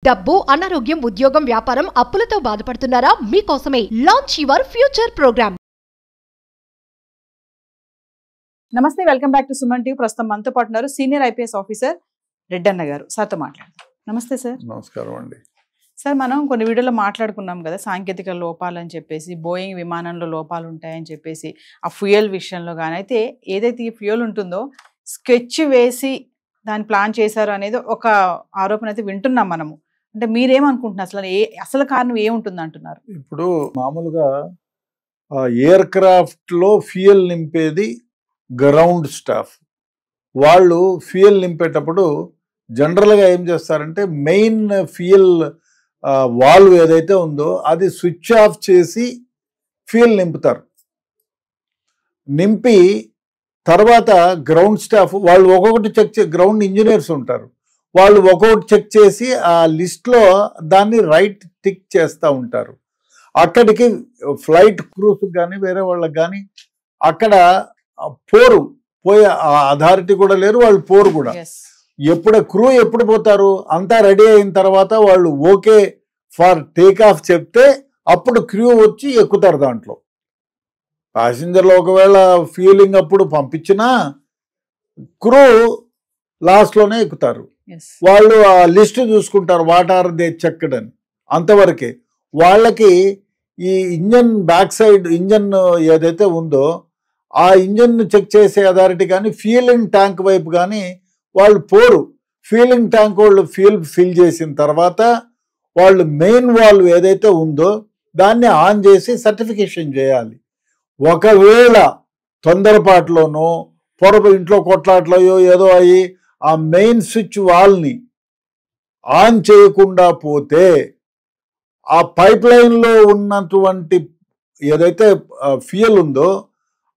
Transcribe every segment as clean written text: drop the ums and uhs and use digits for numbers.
డబ్బు, అనారోగ్యం, ఉద్యోగం, వ్యాపారం, అప్పులతో బాధపడుతున్నారా? మీకోసమే లాంచ్ యువర్ ఫ్యూచర్ ప్రోగ్రామ్. నమస్తే, welcome back to Suman TV. ప్రస్తుతం మనతో పాటు ఉన్నారు సీనియర్ ఐపీఎస్ ఆఫీసర్ రెడ్డన్న గారు. సార్తో మాట్లాడదాం. నమస్తే సార్. నమస్కారం అండి. సార్, మనం కొన్ని వీడియోలో మాట్లాడుకున్నాం కదా, సాంకేతిక లోపాలు అని చెప్పేసి, బోయింగ్ విమానంలో లోపాలు ఉంటాయని చెప్పేసి, ఆ ఫ్యూయల్ విషయంలో కానీ. అయితే ఏదైతే ఈ ఫ్యూయల్ ఉంటుందో స్కెచ్ వేసి దాన్ని ప్లాన్ చేశారు అనేది ఒక ఆరోపణ అయితే వింటున్నాం మనము. అంటే మీరేమనుకుంటున్నారు, అసలు కారణం ఏముంటుంది అంటున్నారు? ఇప్పుడు మామూలుగా ఎయిర్ క్రాఫ్ట్ లో ఫ్యూయల్ నింపేది గ్రౌండ్ స్టాఫ్. వాళ్ళు ఫ్యూయల్ నింపేటప్పుడు జనరల్గా ఏం చేస్తారంటే మెయిన్ ఫ్యూయల్ వాల్వ్ ఏదైతే ఉందో అది స్విచ్ ఆఫ్ చేసి ఫ్యూయల్ నింపుతారు. నింపి తర్వాత గ్రౌండ్ స్టాఫ్ వాళ్ళు ఒక్కొక్కటి చెక్ గ్రౌండ్ ఇంజనీర్స్ ఉంటారు, వాళ్ళు ఒక్కొక్కటి చెక్ చేసి ఆ లిస్ట్లో దాన్ని రైట్ టిక్ చేస్తూ ఉంటారు. అక్కడికి ఫ్లైట్ క్రూస్ కానీ వేరే వాళ్ళకి కానీ అక్కడ పోయే అథారిటీ కూడా లేరు, వాళ్ళు పోరు కూడా. ఎప్పుడు పోతారు, అంతా రెడీ అయిన తర్వాత వాళ్ళు ఓకే ఫర్ టేక్ ఆఫ్ చెప్తే అప్పుడు క్రూ వచ్చి ఎక్కుతారు. దాంట్లో ప్యాసింజర్లు ఒకవేళ ఫ్యూలింగ్ అప్పుడు పంపించినా క్రూ లాస్ట్లోనే ఎక్కుతారు. వాళ్ళు ఆ లిస్ట్ చూసుకుంటారు, వాట్ ఆర్ దే చెక్డ్ అని. అంతవరకే వాళ్ళకి ఈ ఇంజన్ బ్యాక్ సైడ్ ఇంజన్ ఏదైతే ఉందో ఆ ఇంజన్ చెక్ చేసే అథారిటీ కానీ ఫ్యూలింగ్ ట్యాంక్ వైపు కానీ వాళ్ళు పోరు. ఫ్యూలింగ్ ట్యాంక్ వాళ్ళు ఫిల్ చేసిన తర్వాత వాళ్ళు మెయిన్ వాల్వ్ ఏదైతే ఉందో దాన్ని ఆన్ చేసి సర్టిఫికేషన్ చేయాలి. ఒకవేళ తొందరపాటులోనో ఇంట్లో కొట్లాట్లయో ఏదో అయ్యి ఆ మెయిన్ స్విచ్ వాల్ని ఆన్ చేయకుండా పోతే ఆ పైప్ లైన్లో ఉన్నటువంటి ఏదైతే ఫ్యూయల్ ఉందో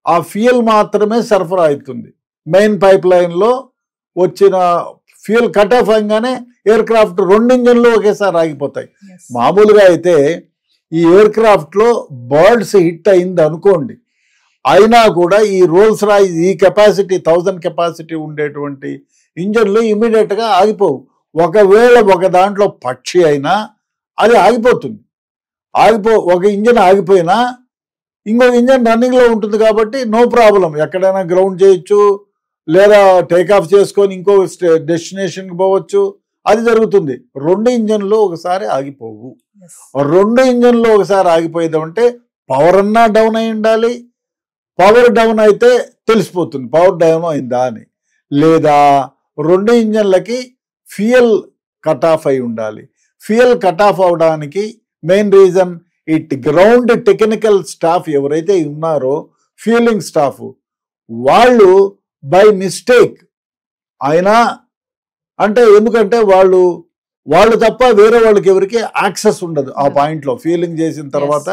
ఆ ఫ్యూయల్ మాత్రమే సరఫరా అవుతుంది. మెయిన్ పైప్ లైన్లో వచ్చిన ఫ్యూయల్ కట్ ఆఫ్ అయ్యగానే ఎయిర్ క్రాఫ్ట్ 2 ఇంజన్లు ఒకేసారి ఆగిపోతాయి. మామూలుగా అయితే ఈ ఎయిర్ క్రాఫ్ట్లో బర్డ్స్ హిట్ అయింది అనుకోండి, అయినా కూడా ఈ రోల్స్ రాయిస్ ఈ కెపాసిటీ 1000 కెపాసిటీ ఉండేటువంటి ఇంజన్లు ఇమీడియట్గా ఆగిపోవు. ఒకవేళ ఒక దాంట్లో పక్షి అయినా అది ఆగిపోతుంది. ఒక ఇంజన్ ఆగిపోయినా ఇంకొక ఇంజన్ రన్నింగ్లో ఉంటుంది కాబట్టి నో ప్రాబ్లం, ఎక్కడైనా గ్రౌండ్ చేయొచ్చు లేదా టేక్ ఆఫ్ చేసుకొని ఇంకో డెస్టినేషన్కి పోవచ్చు, అది జరుగుతుంది. 2 ఇంజన్లు ఒకసారి ఆగిపోవు. 2 ఇంజన్లు ఒకసారి ఆగిపోయేదంటే పవర్ అన్నా డౌన్ అయి ఉండాలి. పవర్ డౌన్ అయితే తెలిసిపోతుంది పవర్ డౌన్ అయిందా అని. లేదా 2 ఇంజన్లకి ఫ్యూయల్ కట్ ఆఫ్ అయి ఉండాలి. ఫ్యూయల్ కట్ ఆఫ్ అవడానికి main reason ground technical staff ఎవరైతే ఉన్నారో ఫ్యూలింగ్ స్టాఫ్ వాళ్ళు బై మిస్టేక్ అయినా, అంటే ఎందుకంటే వాళ్ళు తప్ప వేరే వాళ్ళకి ఎవరికి యాక్సెస్ ఉండదు ఆ పాయింట్లో. ఫ్యూలింగ్ చేసిన తర్వాత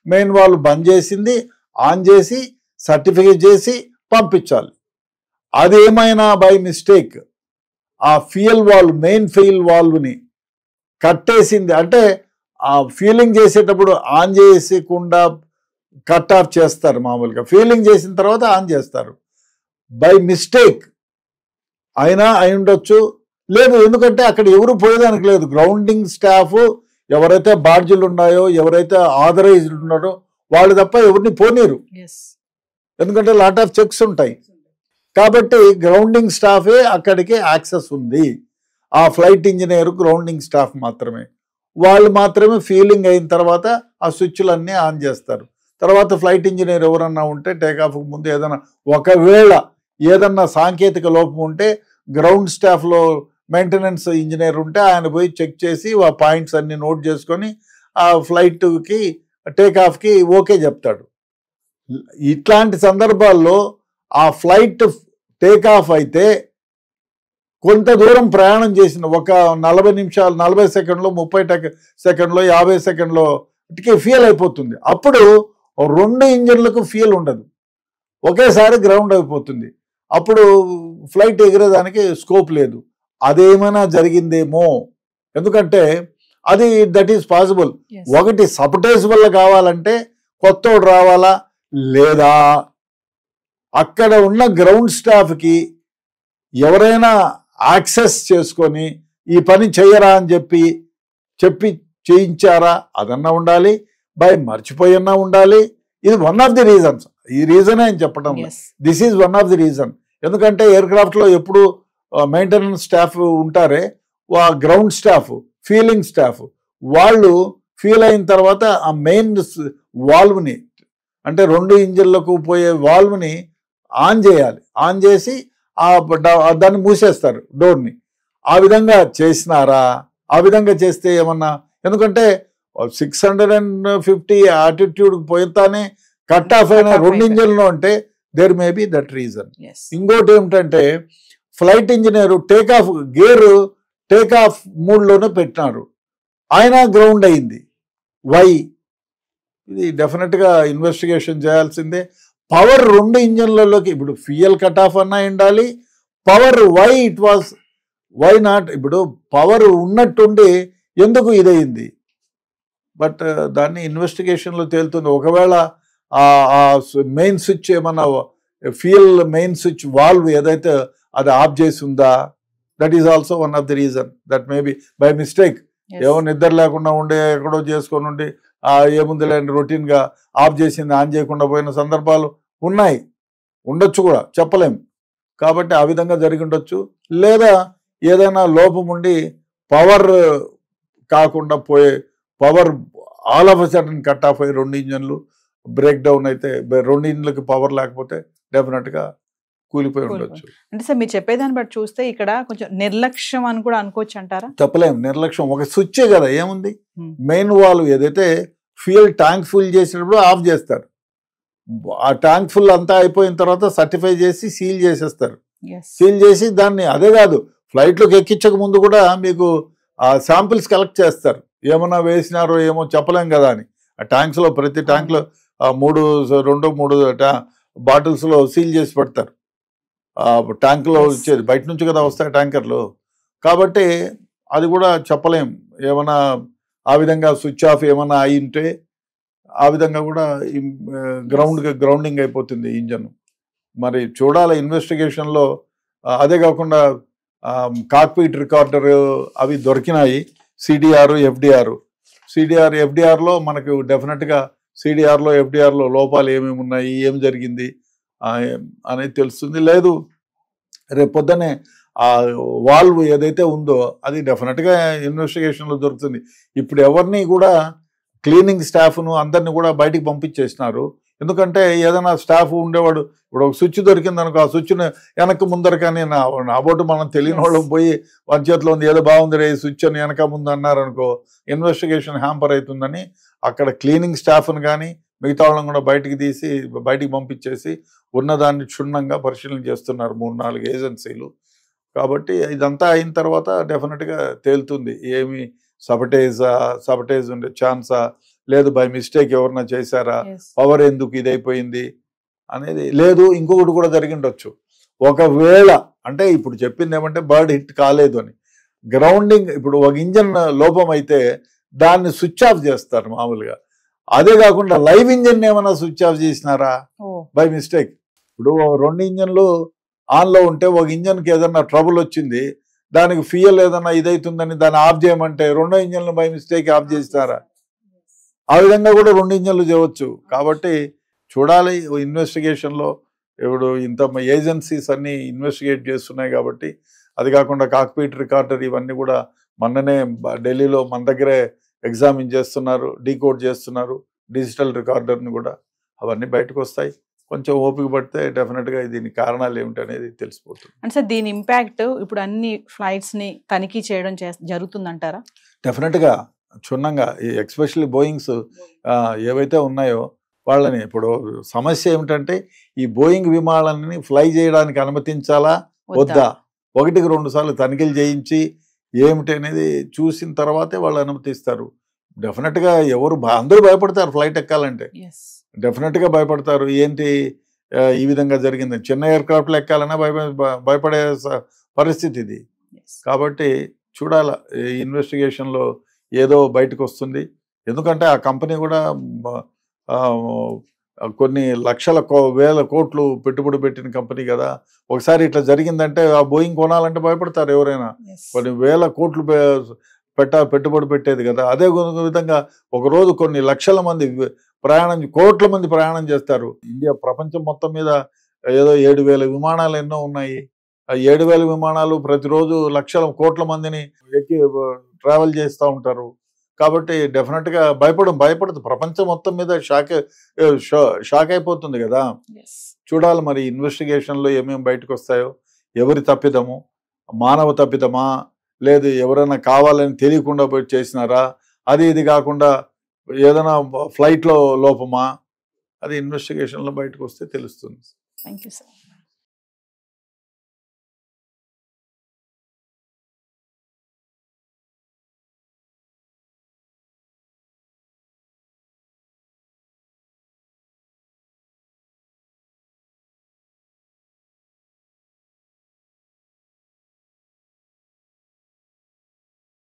మెయిన్ వాళ్ళు బంద్ చేసింది ఆన్ చేసి సర్టిఫికేట్ చేసి పంపించాలి. అది ఏమైనా బై మిస్టేక్ ఆ ఫ్యూయల్ వాల్వ్ మెయిన్ ఫ్యూయల్ వాల్వ్ని కట్టేసింది అంటే ఆ ఫ్యూలింగ్ చేసేటప్పుడు ఆన్ చేసేకుండా కట్ ఆఫ్ చేస్తారు. మామూలుగా ఫ్యూలింగ్ చేసిన తర్వాత ఆన్ చేస్తారు. బై మిస్టేక్ అయినా అయి ఉండొచ్చు, లేదు ఎందుకంటే అక్కడ ఎవరు పోయేదానికి లేదు. గ్రౌండింగ్ స్టాఫ్ ఎవరైతే బాడ్జీలు ఉన్నాయో ఎవరైతే ఆథరైజ్డ్ ఉన్నారో వాళ్ళు తప్ప ఎవరిని పోనీరు, ఎందుకంటే లాట్ ఆఫ్ చెక్స్ ఉంటాయి. కాబట్టి గ్రౌండింగ్ స్టాఫే అక్కడికి యాక్సెస్ ఉంది. ఆ ఫ్లైట్ ఇంజనీర్ గ్రౌండింగ్ స్టాఫ్ మాత్రమే, వాళ్ళు మాత్రమే ఫీలింగ్ అయిన తర్వాత ఆ స్విచ్లన్నీ ఆన్ చేస్తారు. తర్వాత ఫ్లైట్ ఇంజనీర్ ఎవరన్నా ఉంటే టేకాఫ్కు ముందు ఒకవేళ ఏదన్నా సాంకేతిక లోపం ఉంటే గ్రౌండ్ స్టాఫ్లో మెయింటెనెన్స్ ఇంజనీర్ ఉంటే ఆయన పోయి చెక్ చేసి ఆ పాయింట్స్ అన్ని నోట్ చేసుకొని ఆ ఫ్లైట్కి టేకాఫ్కి ఓకే చెప్తాడు. ఇట్లాంటి సందర్భాల్లో ఆ ఫ్లైట్ టేకాఫ్ అయితే కొంత దూరం ప్రయాణం చేసిన ఒక 40 నిమిషాలు 40 సెకండ్లో 30 సెకండ్లో 50 సెకండ్లో ఫ్యూయల్ అయిపోతుంది. అప్పుడు 2 ఇంజన్లకు ఫ్యూయల్ ఉండదు, ఒకేసారి గ్రౌండ్ అయిపోతుంది. అప్పుడు ఫ్లైట్ ఎగిరేదానికి స్కోప్ లేదు. అదేమైనా జరిగిందేమో, ఎందుకంటే అది దట్ ఈస్ పాసిబుల్. ఒకటి సబటేజ్ వల్ల కావాలంటే కొత్తోడు రావాలా, లేదా అక్కడ ఉన్న గ్రౌండ్ స్టాఫ్కి ఎవరైనా యాక్సెస్ చేసుకొని ఈ పని చెయ్యరా అని చెప్పి చెప్పి చేయించారా అదన్నా ఉండాలి, బై మర్చిపోయన్నా ఉండాలి. ఇది వన్ ఆఫ్ ది రీజన్స్. ఈ రీజనే అని చెప్పడం, this is one of the reason. ఎందుకంటే ఎయిర్క్రాఫ్ట్లో ఎప్పుడు మెయింటెనెన్స్ స్టాఫ్ ఉంటారే, గ్రౌండ్ స్టాఫ్, ఫీలింగ్ స్టాఫ్, వాళ్ళు ఫీల్ అయిన తర్వాత ఆ మెయిన్ వాల్వ్ని, అంటే 2 ఇంజిన్లకు పోయే వాల్వ్ని ఆన్ చేయాలి. ఆన్ చేసి దాన్ని మూసేస్తారు డోర్ని. ఆ విధంగా చేసినారా? ఆ విధంగా చేస్తే ఏమన్నా, ఎందుకంటే 650 ఆటిట్యూడ్కి పోతానే కట్ ఆఫ్ అయిన 2 ఇంజిన్లు అంటే there may be that reason. ఇంకోటి ఏమిటంటే flight engineer gear take off మూడ్లోనే పెట్టినారు, ఆయన గ్రౌండ్ అయింది. వై? ఇది డెఫినెట్గా ఇన్వెస్టిగేషన్ చేయాల్సిందే. పవర్ 2 ఇంజన్లలోకి, ఇప్పుడు ఫ్యూయల్ కట్ ఆఫ్ అన్నా ఉండాలి, పవర్ వై నాట్? ఇప్పుడు పవర్ ఉన్నట్టుండి ఎందుకు ఇదయింది? బట్ దాన్ని ఇన్వెస్టిగేషన్లో తేలుతుంది. ఒకవేళ మెయిన్ స్విచ్ ఏమన్నా ఫ్యూయల్ మెయిన్ స్విచ్ వాల్వ్ ఏదైతే అది ఆఫ్ చేసి ఉందా, that is also one of the reason. That may be by mistake, ఏమో నిద్ర లేకుండా ఉండే ఎక్కడో చేసుకొని ఉండి ఏముంది లేండి రొటీన్గా ఆఫ్ చేసింది ఆన్ చేయకుండా పోయిన సందర్భాలు ఉన్నాయి, ఉండొచ్చు కూడా, చెప్పలేం. కాబట్టి ఆ విధంగా జరిగి ఉండొచ్చు. లేదా ఏదైనా లోపం ఉండి పవర్ కాకుండా పోయే, power all of a sudden cut off అయ్యి 2 ఇంజన్లు బ్రేక్ డౌన్ అయితే, 2 ఇంజన్లకి పవర్ లేకపోతే డెఫినెట్గా కూలిపోయి ఉండొచ్చు. అంటే సార్ మీరు చెప్పేదాన్ని బట్టి చూస్తే ఇక్కడ కొంచెం నిర్లక్ష్యం అని కూడా అనుకోవచ్చు అంటారా? చెప్పలేం. నిర్లక్ష్యం, ఒక స్విచ్చే కదా, ఏముంది? మెయిన్ వాల్వ్ ఏదైతే ఫ్యూయల్ ట్యాంక్ ఫుల్ చేసినప్పుడు ఆఫ్ చేస్తారు, ఆ ట్యాంక్ ఫుల్ అంతా అయిపోయిన తర్వాత సర్టిఫై చేసి సీల్ చేసేస్తారు. సీల్ చేసి దాన్ని, అదే కాదు, ఫ్లైట్లోకి ఎక్కించక ముందు కూడా మీకు శాంపిల్స్ కలెక్ట్ చేస్తారు, ఏమన్నా వేసినారో ఏమో చెప్పలేం కదా అని. ఆ ట్యాంక్స్లో, ప్రతి ట్యాంక్లో 2-3 బాటిల్స్లో సీల్ చేసి పెడతారు. ట్యాంకులో వచ్చేది బయట నుంచి కదా వస్తాయి ట్యాంకర్లు, కాబట్టి అది కూడా చెప్పలేం. ఏమన్నా ఆ విధంగా స్విచ్ ఆఫ్ ఏమన్నా అయి ఉంటే ఆ విధంగా కూడా గ్రౌండింగ్ అయిపోతుంది ఇంజన్. మరి చూడాలి ఇన్వెస్టిగేషన్లో. అదే కాకుండా కాక్పిట్ రికార్డర్ అవి దొరికినాయి, సిడిఆర్, ఎఫ్డిఆర్లో మనకు డెఫినెట్గా సిడిఆర్లో, ఎఫ్డిఆర్లో లోపాలు ఏమేమి ఉన్నాయి, ఏం జరిగింది అనేది తెలుస్తుంది. లేదు రేపు పొద్దునే ఆ వాల్వ్ ఏదైతే ఉందో అది డెఫినెట్గా ఇన్వెస్టిగేషన్లో దొరుకుతుంది. ఇప్పుడు ఎవరిని కూడా క్లీనింగ్ స్టాఫ్ను అందరినీ కూడా బయటికి పంపించేసినారు. ఎందుకంటే ఏదైనా స్టాఫ్ ఉండేవాడు, ఇప్పుడు ఒక స్విచ్ దొరికింది అనుకో, ఆ స్విచ్ను వెనక ముందర కానీ నాబోటు మనం తెలియని వాళ్ళం పోయి వాళ్ళ చేతిలో ఉంది ఏదో బాగుంది రే స్విచ్ అని వెనక ముందు అన్నారనుకో, ఇన్వెస్టిగేషన్ హ్యాంపర్ అవుతుందని అక్కడ క్లీనింగ్ స్టాఫ్ను కానీ మిగతా వాళ్ళని కూడా బయటికి పంపించేసి ఉన్నదాన్ని క్షుణ్ణంగా పరిశీలన చేస్తున్నారు 3-4 ఏజెన్సీలు. కాబట్టి ఇదంతా అయిన తర్వాత డెఫినెట్గా తేలుతుంది, ఏమి సబటేజ్ ఉండే ఛాన్సా, లేదు బై మిస్టేక్ ఎవరన్నా చేశారా, పవర్ ఎందుకు ఇదైపోయింది అనేది. లేదు ఇంకొకటి కూడా జరిగిండొచ్చు, ఒకవేళ అంటే ఇప్పుడు చెప్పింది ఏమంటే బర్డ్ హిట్ కాలేదు అని. గ్రౌండింగ్, ఇప్పుడు ఒక ఇంజన్ లోపం అయితే దాన్ని స్విచ్ ఆఫ్ చేస్తారు మామూలుగా. అదే కాకుండా లైవ్ ఇంజన్ ఏమైనా స్విచ్ ఆఫ్ చేసినారా బై మిస్టేక్? ఇప్పుడు 2 ఇంజన్లు ఆన్లో ఉంటే ఒక ఇంజన్కి ఏదన్నా ట్రబుల్ వచ్చింది, దానికి ఫ్యూయల్ ఏదన్నా ఇదైతుందని దాన్ని ఆఫ్ చేయమంటే 2 ఇంజన్లు బై మిస్టేక్ ఆఫ్ చేస్తారా? ఆ విధంగా కూడా 2 ఇంజన్లు చేయవచ్చు. కాబట్టి చూడాలి ఇన్వెస్టిగేషన్లో. ఇప్పుడు ఇంత ఏజెన్సీస్ అన్నీ ఇన్వెస్టిగేట్ చేస్తున్నాయి కాబట్టి. అది కాకుండా కాక్పిట్ రికార్డర్ ఇవన్నీ కూడా మొన్ననే ఢిల్లీలో మన దగ్గరే ఎగ్జామిన్ చేస్తున్నారు, డీకోడ్ చేస్తున్నారు డిజిటల్ రికార్డర్ని కూడా. అవన్నీ బయటకు వస్తాయి. కొంచెం ఓపిక పడితే డెఫినెట్గా దీని కారణాలు ఏమిటి అనేది తెలిసిపోతుంది. అంటే సార్ దీని ఇంపాక్ట్ ఇప్పుడు అన్ని ఫ్లైట్స్ని తనిఖీ చేయడం జరుగుతుందంటారా? డెఫినెట్గా క్షుణ్ణంగా, ఎక్స్పెషల్లీ బోయింగ్స్ ఏవైతే ఉన్నాయో వాళ్ళని. ఇప్పుడు సమస్య ఏమిటంటే ఈ బోయింగ్ విమానాలని ఫ్లై చేయడానికి అనుమతించాలా వద్దా, 1-2 సార్లు తనిఖీలు చేయించి ఏమిటి అనేది చూసిన తర్వాతే వాళ్ళు అనుమతిస్తారు. డెఫినెట్గా అందరూ భయపడతారు ఫ్లైట్ ఎక్కాలంటే, డెఫినెట్గా భయపడతారు. ఏంటి ఈ విధంగా జరిగింది, చిన్న ఎయిర్క్రాఫ్ట్లో ఎక్కాలన్నా భయపడే పరిస్థితి ఇది. కాబట్టి చూడాల ఇన్వెస్టిగేషన్లో ఏదో బయటకు వస్తుంది. ఎందుకంటే ఆ కంపెనీ కూడా కొన్ని వేల కోట్లు పెట్టుబడి పెట్టిన కంపెనీ కదా. ఒకసారి ఇట్లా జరిగిందంటే ఆ బోయింగ్ కొనాలంటే భయపడతారు ఎవరైనా. కొన్ని వేల కోట్లు పెట్టుబడి పెట్టేది కదా. అదే విధంగా ఒకరోజు కొన్ని లక్షల మంది కోట్ల మంది ప్రయాణం చేస్తారు. ఇండియా ప్రపంచం మొత్తం మీద ఏదో 7,000 విమానాలు ఎన్నో ఉన్నాయి. ఆ 7,000 విమానాలు ప్రతిరోజు లక్షల కోట్ల మందిని ఎక్కి ట్రావెల్ చేస్తూ ఉంటారు. కాబట్టి డెఫినెట్గా భయపడదు. ప్రపంచం మొత్తం మీద షాక్ అయిపోతుంది కదా. చూడాలి మరి ఇన్వెస్టిగేషన్లో ఏమేమి బయటకు వస్తాయో. ఎవరి తప్పిదము, మానవ తప్పిదమా, లేదు ఎవరైనా కావాలని తెలియకుండా పోయి చేసినారా, అది ఇది కాకుండా ఏదైనా ఫ్లైట్లో లోపమా, అది ఇన్వెస్టిగేషన్లో బయటకు వస్తే తెలుస్తుంది. Thank you sir.